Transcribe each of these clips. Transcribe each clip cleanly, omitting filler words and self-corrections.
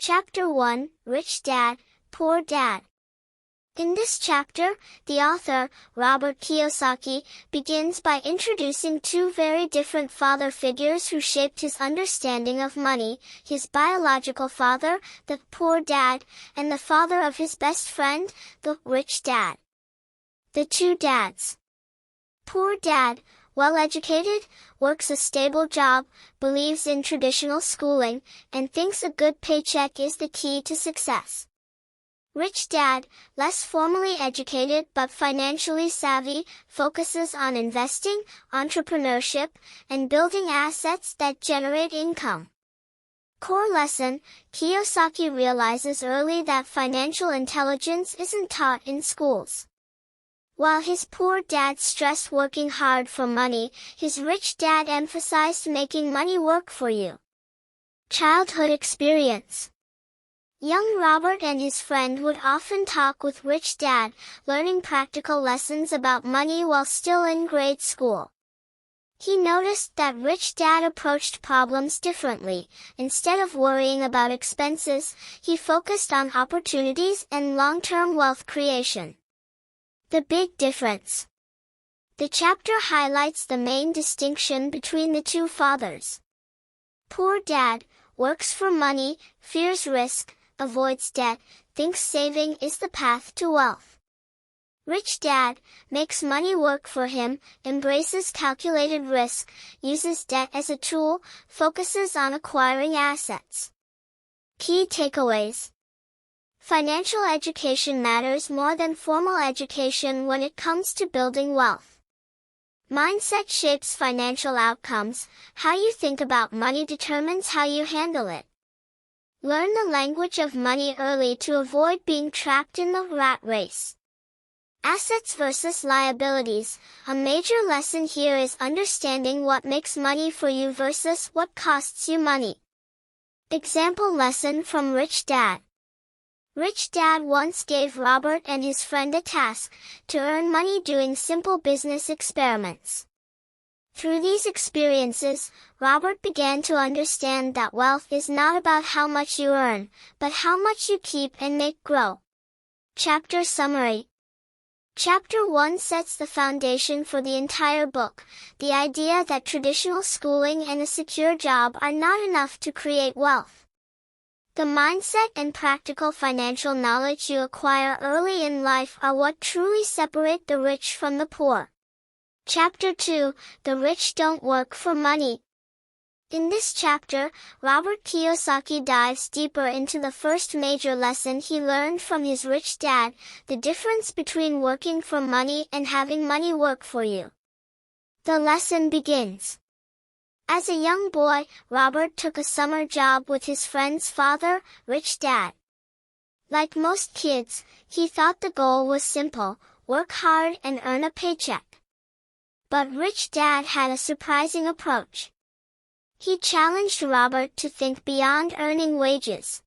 Chapter 1, Rich Dad, Poor Dad. In this chapter, the author, Robert Kiyosaki, begins by introducing two very different father figures who shaped his understanding of money: his biological father, the poor dad, and the father of his best friend, the rich dad. The two dads. Poor dad, well-educated, works a stable job, believes in traditional schooling, and thinks a good paycheck is the key to success. Rich dad, less formally educated but financially savvy, focuses on investing, entrepreneurship, and building assets that generate income. Core lesson: Kiyosaki realizes early that financial intelligence isn't taught in schools. While his poor dad stressed working hard for money, his rich dad emphasized making money work for you. Childhood experience. Young Robert and his friend would often talk with rich dad, learning practical lessons about money while still in grade school. He noticed that rich dad approached problems differently. Instead of worrying about expenses, he focused on opportunities and long-term wealth creation. The big difference. The chapter highlights the main distinction between the two fathers. Poor dad works for money, fears risk, avoids debt, thinks saving is the path to wealth. Rich dad makes money work for him, embraces calculated risk, uses debt as a tool, focuses on acquiring assets. Key takeaways. Financial education matters more than formal education when it comes to building wealth. Mindset shapes financial outcomes. How you think about money determines how you handle it. Learn the language of money early to avoid being trapped in the rat race. Assets versus liabilities. A major lesson here is understanding what makes money for you versus what costs you money. Example lesson from Rich Dad. Rich dad once gave Robert and his friend a task: to earn money doing simple business experiments. Through these experiences, Robert began to understand that wealth is not about how much you earn, but how much you keep and make grow. Chapter summary. Chapter 1 sets the foundation for the entire book: the idea that traditional schooling and a secure job are not enough to create wealth. The mindset and practical financial knowledge you acquire early in life are what truly separate the rich from the poor. Chapter 2, The Rich Don't Work for Money. In this chapter, Robert Kiyosaki dives deeper into the first major lesson he learned from his rich dad: the difference between working for money and having money work for you. The lesson begins. As a young boy, Robert took a summer job with his friend's father, Rich Dad. Like most kids, he thought the goal was simple: work hard and earn a paycheck. But Rich Dad had a surprising approach. He challenged Robert to think beyond earning wages.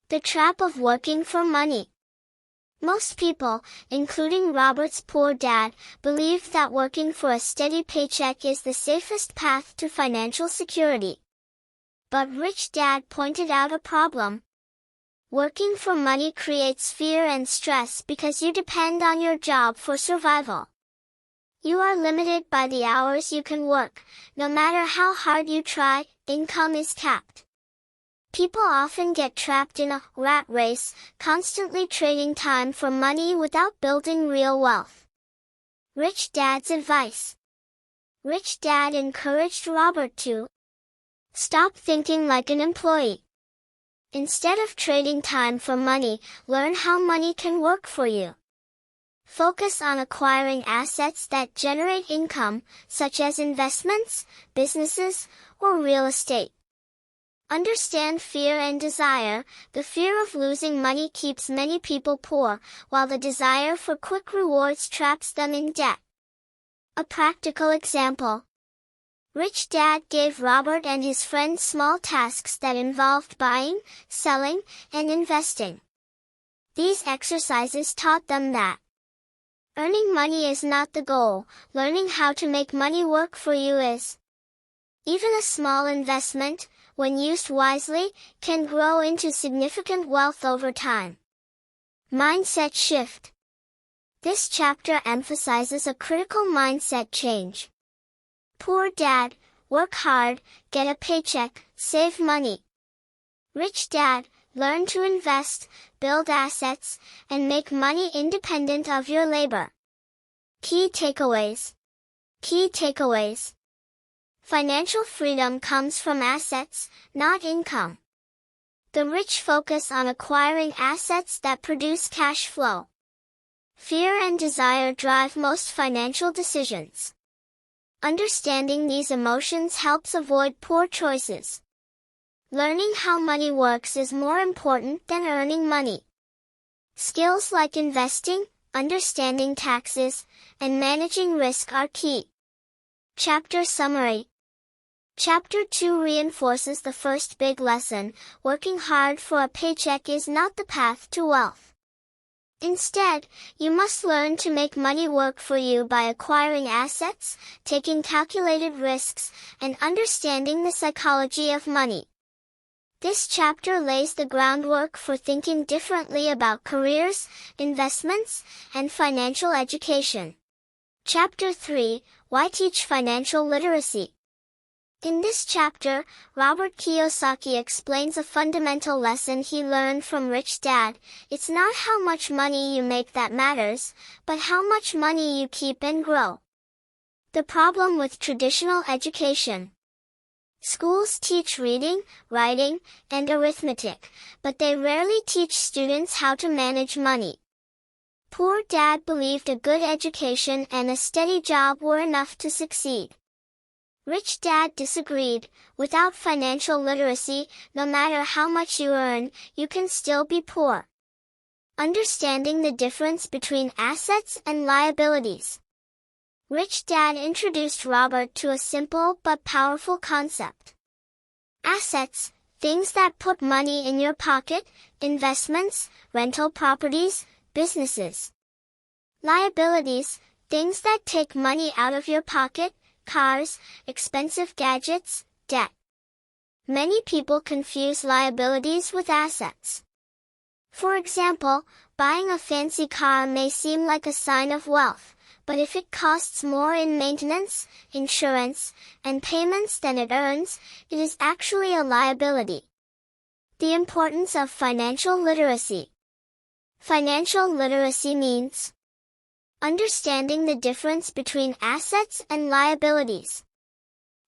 The trap of working for money. Most people, including Robert's poor dad, believed that working for a steady paycheck is the safest path to financial security. But Rich Dad pointed out a problem. Working for money creates fear and stress because you depend on your job for survival. You are limited by the hours you can work. No matter how hard you try, income is capped. People often get trapped in a rat race, constantly trading time for money without building real wealth. Rich Dad's advice. Rich Dad encouraged Robert to stop thinking like an employee. Instead of trading time for money, learn how money can work for you. Focus on acquiring assets that generate income, such as investments, businesses, or real estate. Understand fear and desire. The fear of losing money keeps many people poor, while the desire for quick rewards traps them in debt. A practical example. Rich Dad gave Robert and his friend small tasks that involved buying, selling, and investing. These exercises taught them that earning money is not the goal, learning how to make money work for you is. Even a small investment, when used wisely, can grow into significant wealth over time. Mindset shift. This chapter emphasizes a critical mindset change. Poor dad, work hard, get a paycheck, save money. Rich dad, learn to invest, build assets, and make money independent of your labor. Key takeaways. Key takeaways. Financial freedom comes from assets, not income. The rich focus on acquiring assets that produce cash flow. Fear and desire drive most financial decisions. Understanding these emotions helps avoid poor choices. Learning how money works is more important than earning money. Skills like investing, understanding taxes, and managing risk are key. Chapter summary. Chapter 2 reinforces the first big lesson: working hard for a paycheck is not the path to wealth. Instead, you must learn to make money work for you by acquiring assets, taking calculated risks, and understanding the psychology of money. This chapter lays the groundwork for thinking differently about careers, investments, and financial education. Chapter 3, Why Teach Financial Literacy? In this chapter, Robert Kiyosaki explains a fundamental lesson he learned from Rich Dad. It's not how much money you make that matters, but how much money you keep and grow. The problem with traditional education. Schools teach reading, writing, and arithmetic, but they rarely teach students how to manage money. Poor dad believed a good education and a steady job were enough to succeed. Rich dad disagreed. Without financial literacy, no matter how much you earn, you can still be poor. Understanding the difference between assets and liabilities. Rich Dad introduced Robert to a simple but powerful concept. Assets, things that put money in your pocket, investments, rental properties, businesses. Liabilities, things that take money out of your pocket, cars, expensive gadgets, debt. Many people confuse liabilities with assets. For example, buying a fancy car may seem like a sign of wealth, but if it costs more in maintenance, insurance, and payments than it earns, it is actually a liability. The importance of financial literacy. Financial literacy means understanding the difference between assets and liabilities,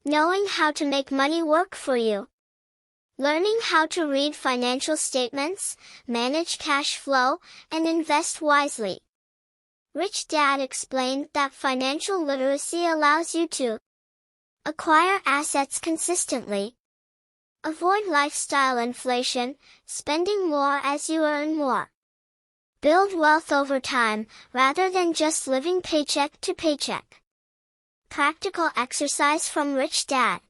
knowing how to make money work for you, learning how to read financial statements, manage cash flow, and invest wisely. Rich Dad explained that financial literacy allows you to acquire assets consistently, avoid lifestyle inflation, spending more as you earn more, build wealth over time, rather than just living paycheck to paycheck. Practical exercise from Rich Dad.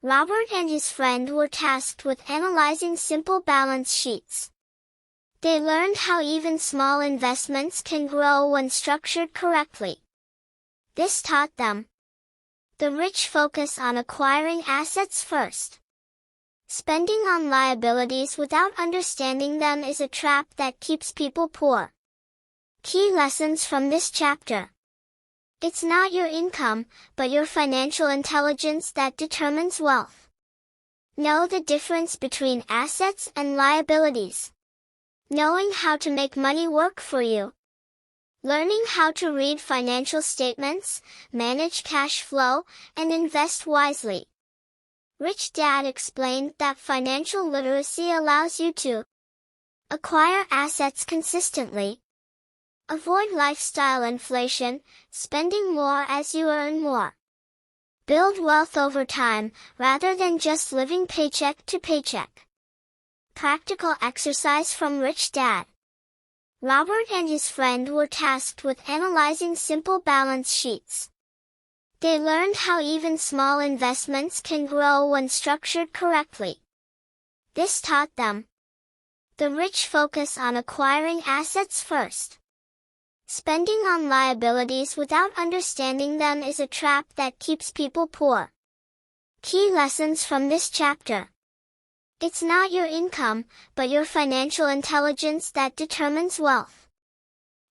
Robert and his friend were tasked with analyzing simple balance sheets. They learned how even small investments can grow when structured correctly. This taught them the rich focus on acquiring assets first. Spending on liabilities without understanding them is a trap that keeps people poor. Key lessons from this chapter. It's not your income, but your financial intelligence that determines wealth. Know the difference between assets and liabilities. Knowing how to make money work for you. Learning how to read financial statements, manage cash flow, and invest wisely. Rich Dad explained that financial literacy allows you to acquire assets consistently, avoid lifestyle inflation, spending more as you earn more, build wealth over time, rather than just living paycheck to paycheck. Practical exercise from Rich Dad. Robert and his friend were tasked with analyzing simple balance sheets. They learned how even small investments can grow when structured correctly. This taught them the rich focus on acquiring assets first. Spending on liabilities without understanding them is a trap that keeps people poor. Key lessons from this chapter. It's not your income, but your financial intelligence that determines wealth.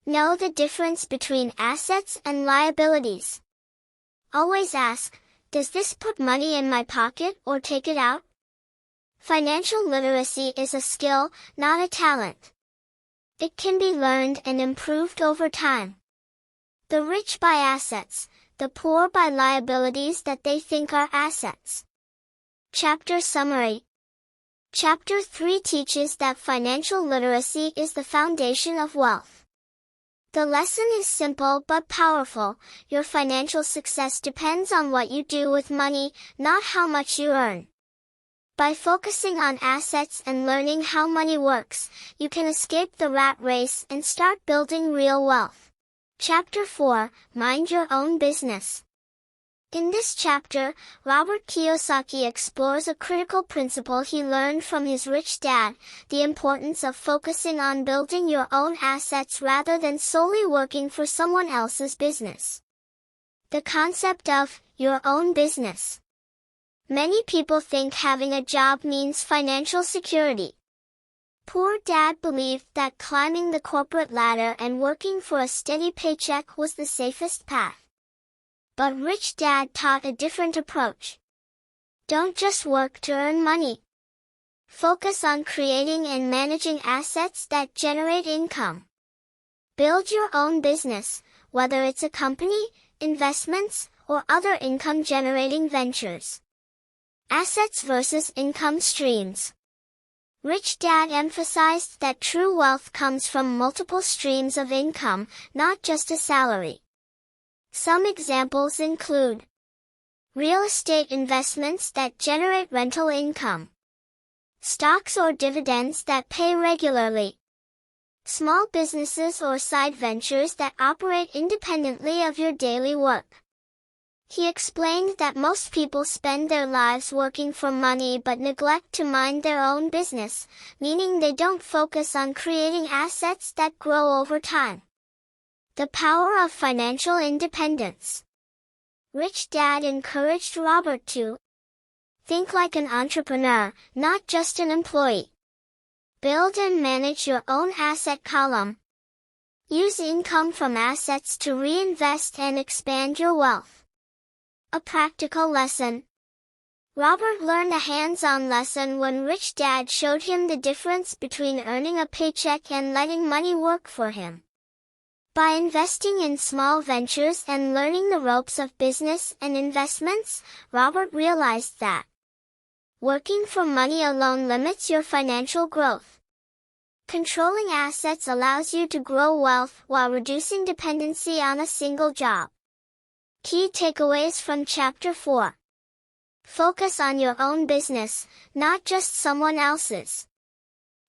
Know the difference between assets and liabilities. Always ask, does this put money in my pocket or take it out? Financial literacy is a skill, not a talent. It can be learned and improved over time. The rich buy assets, the poor buy liabilities that they think are assets. Chapter Summary. Chapter 3 teaches that financial literacy is the foundation of wealth. The lesson is simple but powerful. Your financial success depends on what you do with money, not how much you earn. By focusing on assets and learning how money works, you can escape the rat race and start building real wealth. Chapter 4, Mind Your Own Business. In this chapter, Robert Kiyosaki explores a critical principle he learned from his rich dad, the importance of focusing on building your own assets rather than solely working for someone else's business. The concept of your own business. Many people think having a job means financial security. Poor Dad believed that climbing the corporate ladder and working for a steady paycheck was the safest path. But Rich Dad taught a different approach. Don't just work to earn money. Focus on creating and managing assets that generate income. Build your own business, whether it's a company, investments, or other income-generating ventures. Assets versus income streams. Rich Dad emphasized that true wealth comes from multiple streams of income, not just a salary. Some examples include real estate investments that generate rental income, stocks or dividends that pay regularly, small businesses or side ventures that operate independently of your daily work. He explained that most people spend their lives working for money but neglect to mind their own business, meaning they don't focus on creating assets that grow over time. The power of financial independence. Rich Dad encouraged Robert to think like an entrepreneur, not just an employee. Build and manage your own asset column. Use income from assets to reinvest and expand your wealth. A practical lesson. Robert learned a hands-on lesson when Rich Dad showed him the difference between earning a paycheck and letting money work for him. By investing in small ventures and learning the ropes of business and investments, Robert realized that working for money alone limits your financial growth. Controlling assets allows you to grow wealth while reducing dependency on a single job. Key takeaways from Chapter 4. Focus on your own business, not just someone else's.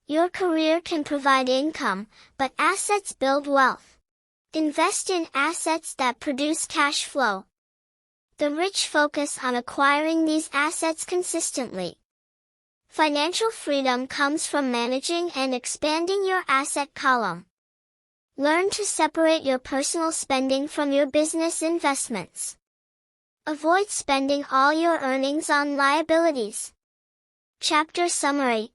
Your career can provide income, but assets build wealth. Invest in assets that produce cash flow. The rich focus on acquiring these assets consistently. Financial freedom comes from managing and expanding your asset column. Learn to separate your personal spending from your business investments. Avoid spending all your earnings on liabilities. Chapter Summary.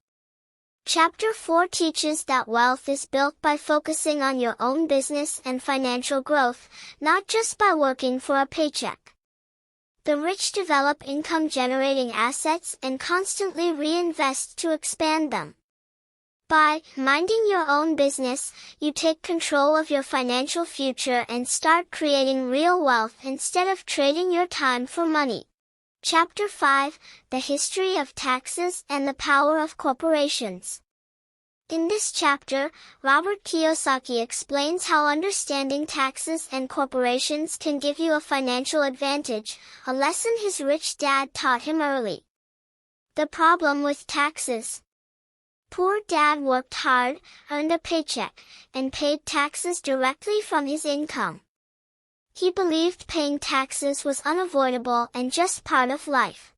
Chapter 4 teaches that wealth is built by focusing on your own business and financial growth, not just by working for a paycheck. The rich develop income-generating assets and constantly reinvest to expand them. By minding your own business, you take control of your financial future and start creating real wealth instead of trading your time for money. Chapter 5, The History of Taxes and the Power of Corporations. In this chapter, Robert Kiyosaki explains how understanding taxes and corporations can give you a financial advantage, a lesson his rich dad taught him early. The problem with taxes. Poor Dad worked hard, earned a paycheck, and paid taxes directly from his income. He believed paying taxes was unavoidable and just part of life.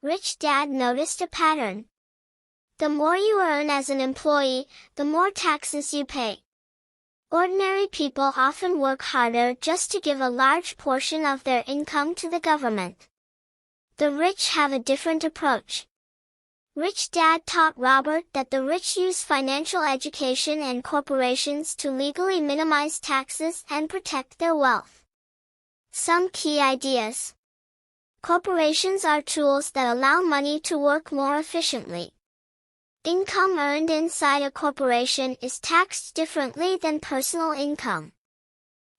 Rich Dad noticed a pattern. The more you earn as an employee, the more taxes you pay. Ordinary people often work harder just to give a large portion of their income to the government. The rich have a different approach. Rich Dad taught Robert that the rich use financial education and corporations to legally minimize taxes and protect their wealth. Some key ideas. Corporations are tools that allow money to work more efficiently. Income earned inside a corporation is taxed differently than personal income.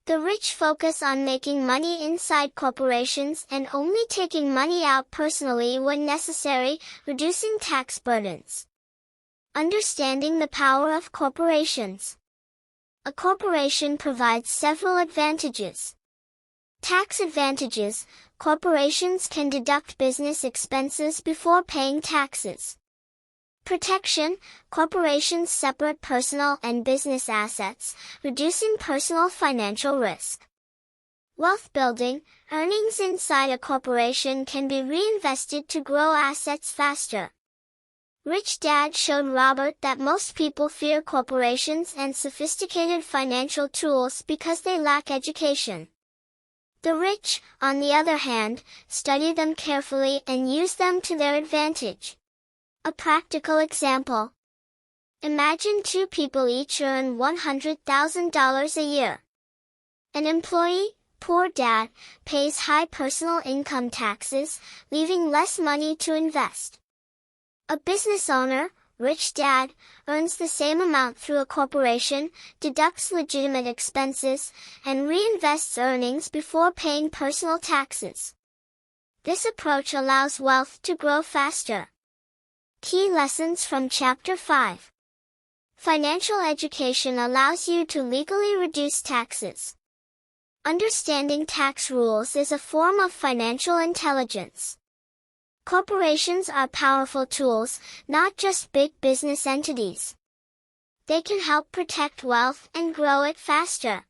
The rich focus on making money inside corporations and only taking money out personally when necessary, reducing tax burdens. Understanding the power of corporations. A corporation provides several advantages. Tax advantages. Corporations can deduct business expenses before paying taxes. Protection. Corporations separate personal and business assets, reducing personal financial risk. Wealth building. Earnings inside a corporation can be reinvested to grow assets faster. Rich Dad showed Robert that most people fear corporations and sophisticated financial tools because they lack education. The rich, on the other hand, study them carefully and use them to their advantage. A practical example. Imagine two people each earn $100,000 a year. An employee, poor dad, pays high personal income taxes, leaving less money to invest. A business owner, rich dad, earns the same amount through a corporation, deducts legitimate expenses, and reinvests earnings before paying personal taxes. This approach allows wealth to grow faster. Key lessons from Chapter 5. Financial education allows you to legally reduce taxes. Understanding tax rules is a form of financial intelligence. Corporations are powerful tools, not just big business entities. They can help protect wealth and grow it faster.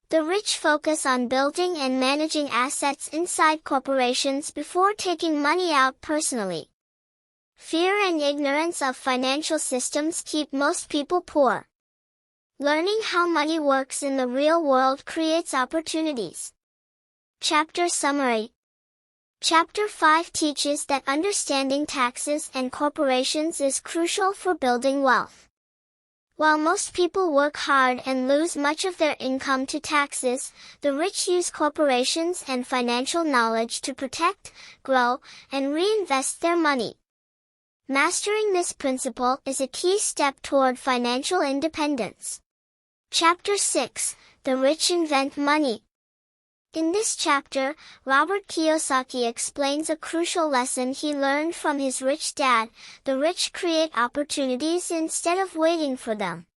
The rich focus on building and managing assets inside corporations before taking money out personally. Fear and ignorance of financial systems keep most people poor. Learning how money works in the real world creates opportunities. Chapter Summary. Chapter 5 teaches that understanding taxes and corporations is crucial for building wealth. While most people work hard and lose much of their income to taxes, the rich use corporations and financial knowledge to protect, grow, and reinvest their money. Mastering this principle is a key step toward financial independence. Chapter 6. The Rich Invent Money. In this chapter, Robert Kiyosaki explains a crucial lesson he learned from his rich dad: the rich create opportunities instead of waiting for them.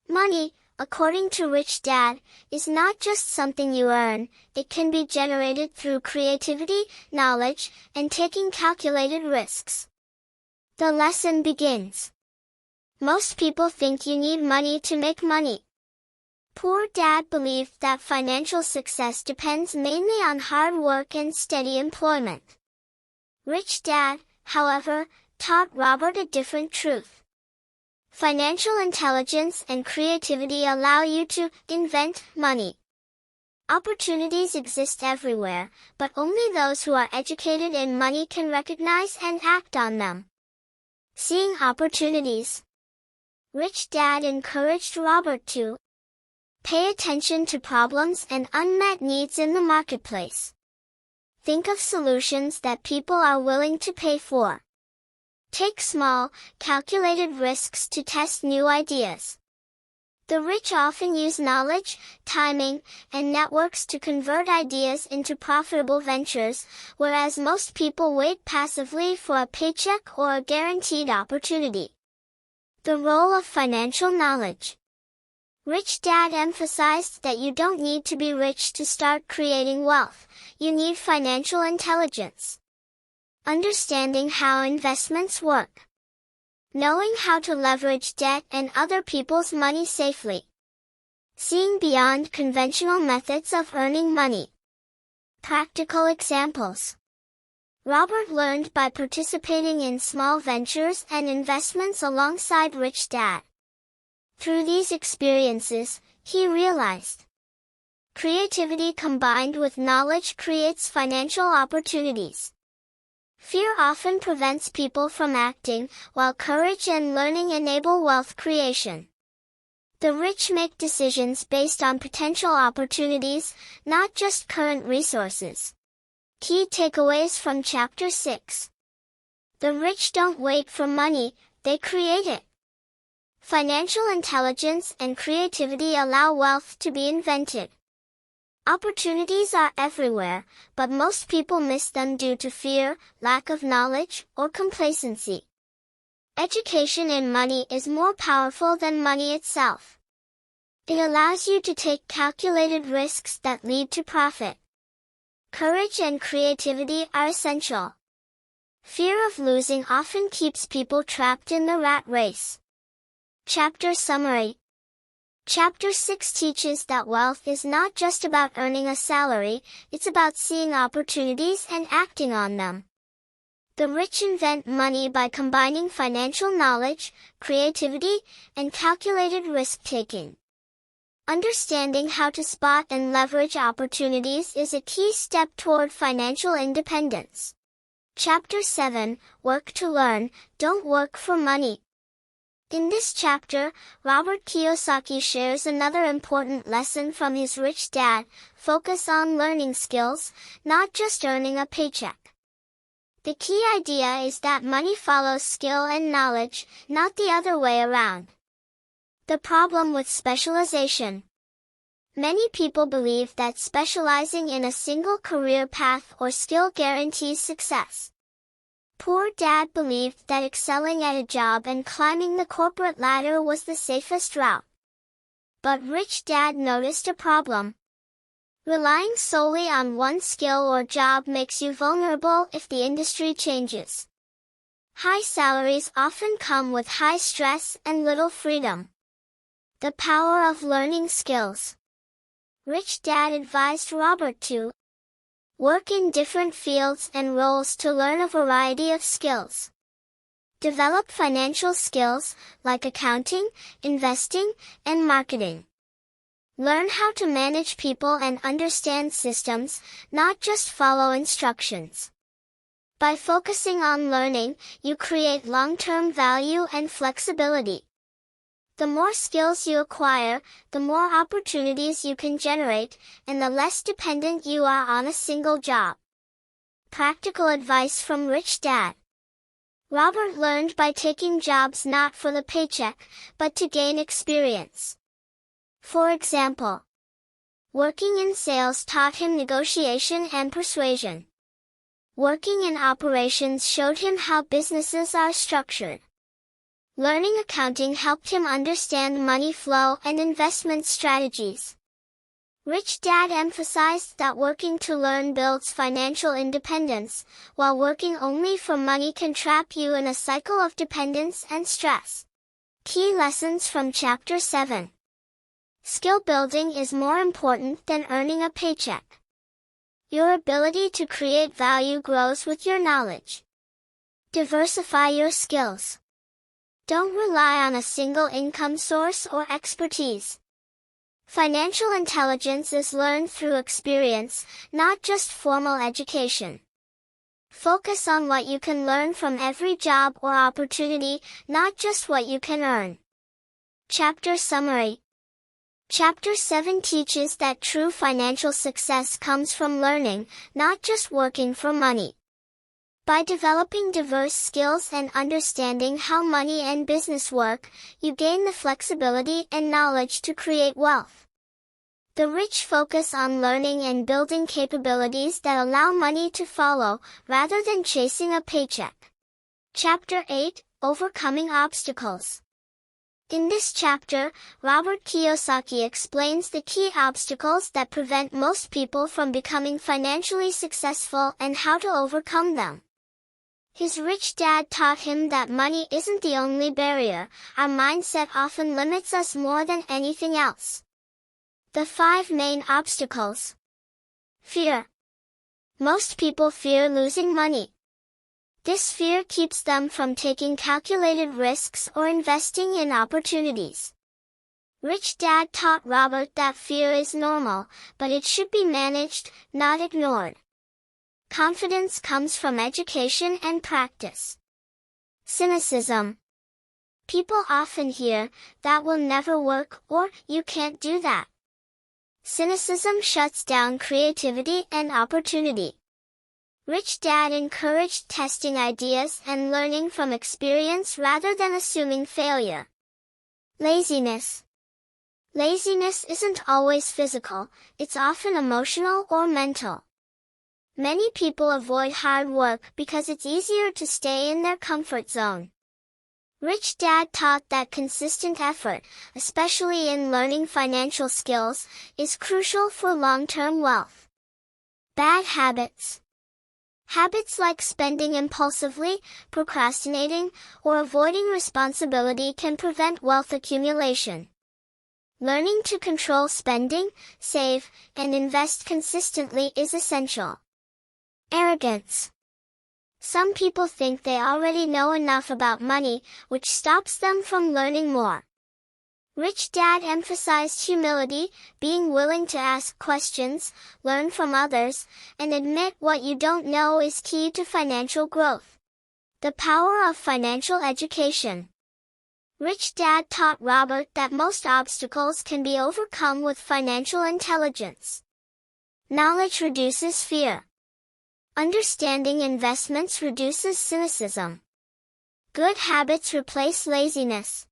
Money, according to Rich Dad, is not just something you earn, it can be generated through creativity, knowledge, and taking calculated risks. The lesson begins. Most people think you need money to make money. Poor Dad believed that financial success depends mainly on hard work and steady employment. Rich Dad, however, taught Robert a different truth. Financial intelligence and creativity allow you to invent money. Opportunities exist everywhere, but only those who are educated in money can recognize and act on them. Seeing opportunities. Rich Dad encouraged Robert to pay attention to problems and unmet needs in the marketplace. Think of solutions that people are willing to pay for. Take small, calculated risks to test new ideas. The rich often use knowledge, timing, and networks to convert ideas into profitable ventures, whereas most people wait passively for a paycheck or a guaranteed opportunity. The role of financial knowledge. Rich Dad emphasized that you don't need to be rich to start creating wealth, you need financial intelligence. Understanding how investments work. Knowing how to leverage debt and other people's money safely. Seeing beyond conventional methods of earning money. Practical examples. Robert learned by participating in small ventures and investments alongside Rich Dad. Through these experiences, he realized creativity combined with knowledge creates financial opportunities. Fear often prevents people from acting, while courage and learning enable wealth creation. The rich make decisions based on potential opportunities, not just current resources. Key takeaways from Chapter 6. The rich don't wait for money, they create it. Financial intelligence and creativity allow wealth to be invented. Opportunities are everywhere, but most people miss them due to fear, lack of knowledge, or complacency. Education in money is more powerful than money itself. It allows you to take calculated risks that lead to profit. Courage and creativity are essential. Fear of losing often keeps people trapped in the rat race. Chapter Summary. Chapter 6 teaches that wealth is not just about earning a salary, it's about seeing opportunities and acting on them. The rich invent money by combining financial knowledge, creativity, and calculated risk-taking. Understanding how to spot and leverage opportunities is a key step toward financial independence. Chapter 7, Work to Learn, Don't Work for Money. In this chapter, Robert Kiyosaki shares another important lesson from his rich dad: focus on learning skills, not just earning a paycheck. The key idea is that money follows skill and knowledge, not the other way around. The problem with specialization. Many people believe that specializing in a single career path or skill guarantees success. Poor Dad believed that excelling at a job and climbing the corporate ladder was the safest route. But Rich Dad noticed a problem. Relying solely on one skill or job makes you vulnerable if the industry changes. High salaries often come with high stress and little freedom. The power of learning skills. Rich Dad advised Robert to work in different fields and roles to learn a variety of skills. Develop financial skills, like accounting, investing, and marketing. Learn how to manage people and understand systems, not just follow instructions. By focusing on learning, you create long-term value and flexibility. The more skills you acquire, the more opportunities you can generate, and the less dependent you are on a single job. Practical advice from Rich Dad. Robert learned by taking jobs not for the paycheck, but to gain experience. For example, working in sales taught him negotiation and persuasion. Working in operations showed him how businesses are structured. Learning accounting helped him understand money flow and investment strategies. Rich Dad emphasized that working to learn builds financial independence, while working only for money can trap you in a cycle of dependence and stress. Key lessons from Chapter 7. Skill building is more important than earning a paycheck. Your ability to create value grows with your knowledge. Diversify your skills. Don't rely on a single income source or expertise. Financial intelligence is learned through experience, not just formal education. Focus on what you can learn from every job or opportunity, not just what you can earn. Chapter Summary. Chapter 7 teaches that true financial success comes from learning, not just working for money. By developing diverse skills and understanding how money and business work, you gain the flexibility and knowledge to create wealth. The rich focus on learning and building capabilities that allow money to follow, rather than chasing a paycheck. Chapter 8, Overcoming Obstacles. In this chapter, Robert Kiyosaki explains the key obstacles that prevent most people from becoming financially successful and how to overcome them. His rich dad taught him that money isn't the only barrier. Our mindset often limits us more than anything else. The 5 main obstacles. Fear. Most people fear losing money. This fear keeps them from taking calculated risks or investing in opportunities. Rich Dad taught Robert that fear is normal, but it should be managed, not ignored. Confidence comes from education and practice. Cynicism. People often hear, "That will never work," or "You can't do that." Cynicism shuts down creativity and opportunity. Rich Dad encouraged testing ideas and learning from experience rather than assuming failure. Laziness. Laziness isn't always physical, it's often emotional or mental. Many people avoid hard work because it's easier to stay in their comfort zone. Rich Dad taught that consistent effort, especially in learning financial skills, is crucial for long-term wealth. Bad habits. Habits like spending impulsively, procrastinating, or avoiding responsibility can prevent wealth accumulation. Learning to control spending, save, and invest consistently is essential. Arrogance. Some people think they already know enough about money, which stops them from learning more. Rich Dad emphasized humility, being willing to ask questions, learn from others, and admit what you don't know is key to financial growth. The power of financial education. Rich Dad taught Robert that most obstacles can be overcome with financial intelligence. Knowledge reduces fear. Understanding investments reduces cynicism. Good habits replace laziness.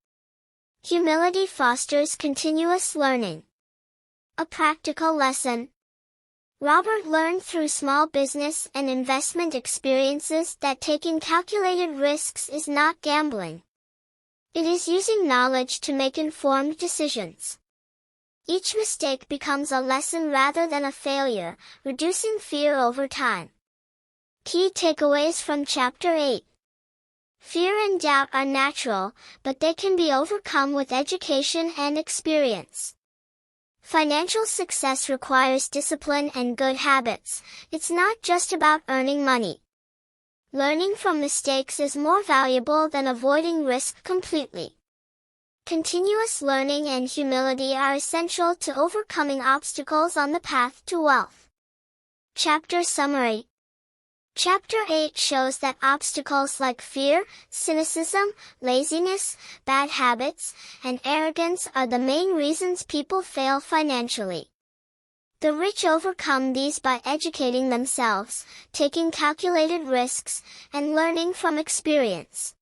Humility fosters continuous learning. A practical lesson. Robert learned through small business and investment experiences that taking calculated risks is not gambling. It is using knowledge to make informed decisions. Each mistake becomes a lesson rather than a failure, reducing fear over time. Key takeaways from Chapter 8. Fear and doubt are natural, but they can be overcome with education and experience. Financial success requires discipline and good habits. It's not just about earning money. Learning from mistakes is more valuable than avoiding risk completely. Continuous learning and humility are essential to overcoming obstacles on the path to wealth. Chapter summary. Chapter 8 shows that obstacles like fear, cynicism, laziness, bad habits, and arrogance are the main reasons people fail financially. The rich overcome these by educating themselves, taking calculated risks, and learning from experience.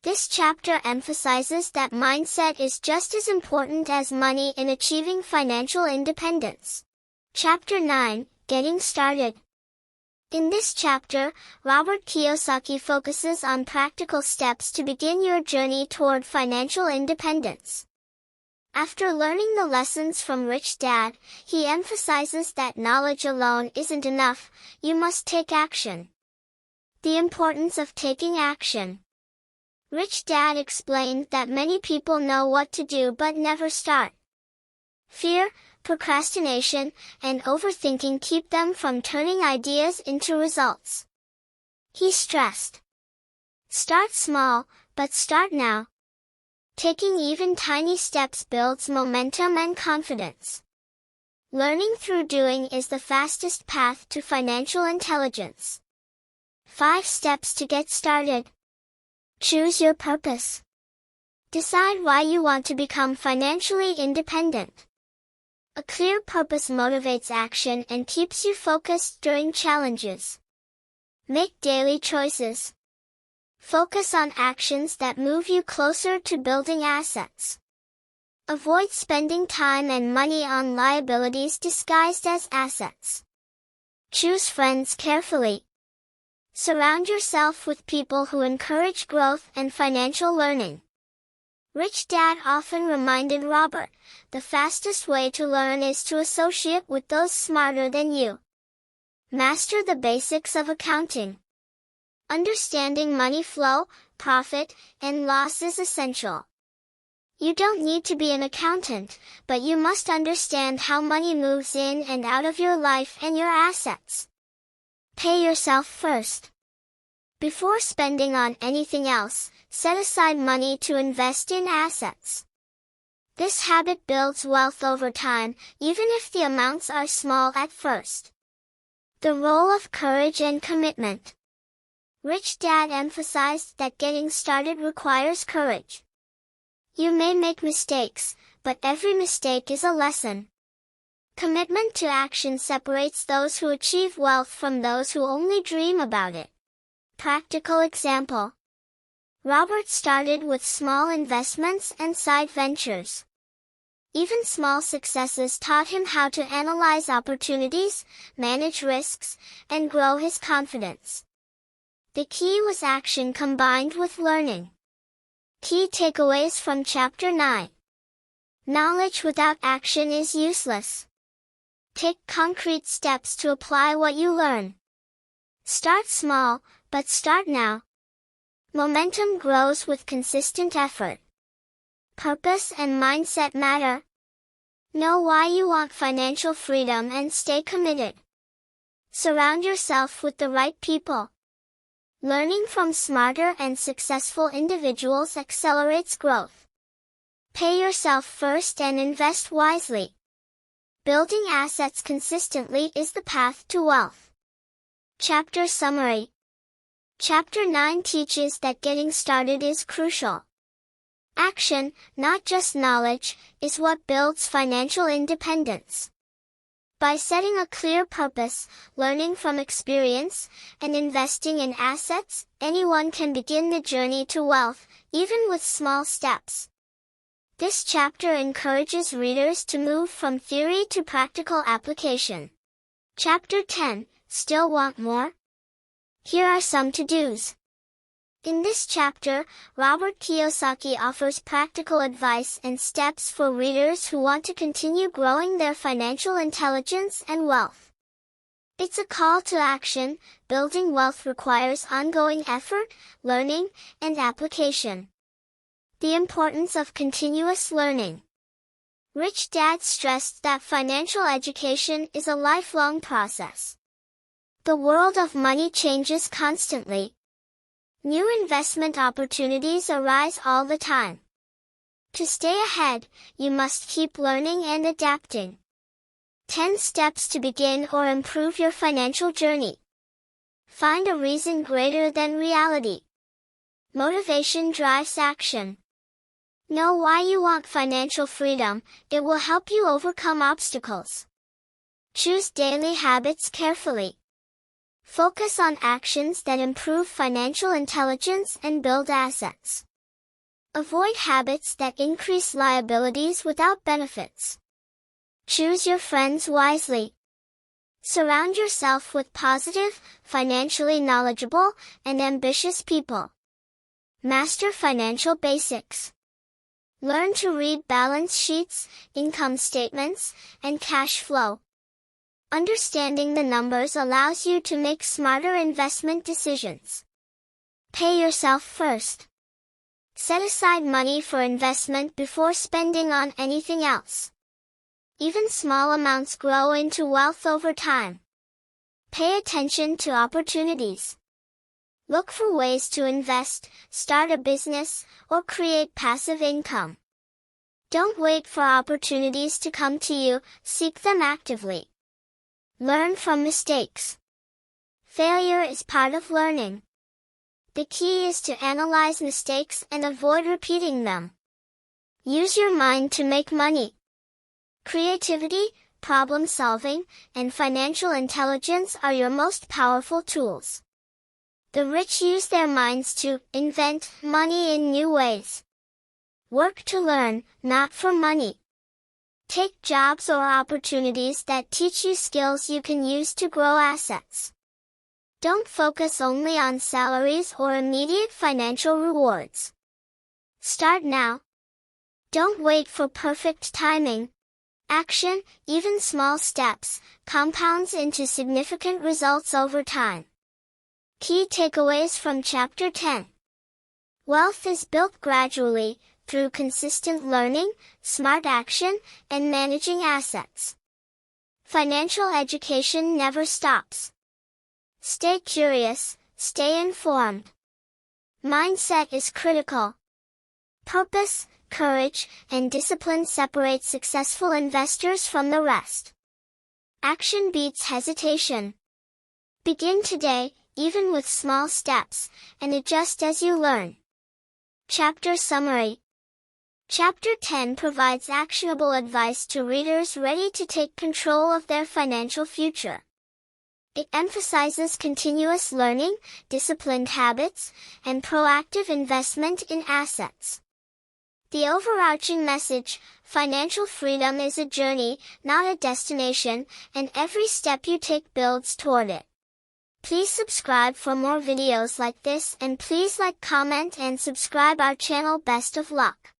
This chapter emphasizes that mindset is just as important as money in achieving financial independence. Chapter 9, Getting Started. In this chapter, Robert Kiyosaki focuses on practical steps to begin your journey toward financial independence. After learning the lessons from Rich Dad, he emphasizes that knowledge alone isn't enough, you must take action. The importance of taking action. Rich Dad explained that many people know what to do but never start. Fear, procrastination, and overthinking keep them from turning ideas into results. He stressed, "Start small, but start now." Taking even tiny steps builds momentum and confidence. Learning through doing is the fastest path to financial intelligence. 5 steps to get started. Choose your purpose. Decide why you want to become financially independent. A clear purpose motivates action and keeps you focused during challenges. Make daily choices. Focus on actions that move you closer to building assets. Avoid spending time and money on liabilities disguised as assets. Choose friends carefully. Surround yourself with people who encourage growth and financial learning. Rich Dad often reminded Robert, the fastest way to learn is to associate with those smarter than you. Master the basics of accounting. Understanding money flow, profit, and loss is essential. You don't need to be an accountant, but you must understand how money moves in and out of your life and your assets. Pay yourself first. Before spending on anything else, set aside money to invest in assets. This habit builds wealth over time, even if the amounts are small at first. The role of courage and commitment. Rich Dad emphasized that getting started requires courage. You may make mistakes, but every mistake is a lesson. Commitment to action separates those who achieve wealth from those who only dream about it. Practical example. Robert started with small investments and side ventures. Even small successes taught him how to analyze opportunities, manage risks, and grow his confidence. The key was action combined with learning. Key takeaways from Chapter 9. Knowledge without action is useless. Take concrete steps to apply what you learn. Start small, but start now. Momentum grows with consistent effort. Purpose and mindset matter. Know why you want financial freedom and stay committed. Surround yourself with the right people. Learning from smarter and successful individuals accelerates growth. Pay yourself first and invest wisely. Building assets consistently is the path to wealth. Chapter Summary. Chapter 9 teaches that getting started is crucial. Action, not just knowledge, is what builds financial independence. By setting a clear purpose, learning from experience, and investing in assets, anyone can begin the journey to wealth, even with small steps. This chapter encourages readers to move from theory to practical application. Chapter 10, Still Want More? Here are some to-dos. In this chapter, Robert Kiyosaki offers practical advice and steps for readers who want to continue growing their financial intelligence and wealth. It's a call to action. Building wealth requires ongoing effort, learning, and application. The importance of continuous learning. Rich Dad stressed that financial education is a lifelong process. The world of money changes constantly. New investment opportunities arise all the time. To stay ahead, you must keep learning and adapting. 10 steps to begin or improve your financial journey. Find a reason greater than reality. Motivation drives action. Know why you want financial freedom. It will help you overcome obstacles. Choose daily habits carefully. Focus on actions that improve financial intelligence and build assets. Avoid habits that increase liabilities without benefits. Choose your friends wisely. Surround yourself with positive, financially knowledgeable, and ambitious people. Master financial basics. Learn to read balance sheets, income statements, and cash flow. Understanding the numbers allows you to make smarter investment decisions. Pay yourself first. Set aside money for investment before spending on anything else. Even small amounts grow into wealth over time. Pay attention to opportunities. Look for ways to invest, start a business, or create passive income. Don't wait for opportunities to come to you, seek them actively. Learn from mistakes. Failure is part of learning. The key is to analyze mistakes and avoid repeating them. Use your mind to make money. Creativity, problem solving, and financial intelligence are your most powerful tools. The rich use their minds to invent money in new ways. Work to learn, not for money. Take jobs or opportunities that teach you skills you can use to grow assets. Don't focus only on salaries or immediate financial rewards. Start now. Don't wait for perfect timing. Action, even small steps, compounds into significant results over time. Key takeaways from Chapter 10. Wealth is built gradually, through consistent learning, smart action, and managing assets. Financial education never stops. Stay curious, stay informed. Mindset is critical. Purpose, courage, and discipline separate successful investors from the rest. Action beats hesitation. Begin today, even with small steps, and adjust as you learn. Chapter Summary. Chapter 10 provides actionable advice to readers ready to take control of their financial future. It emphasizes continuous learning, disciplined habits, and proactive investment in assets. The overarching message, financial freedom is a journey, not a destination, and every step you take builds toward it. Please subscribe for more videos like this, and please like, comment and subscribe our channel. Best of luck!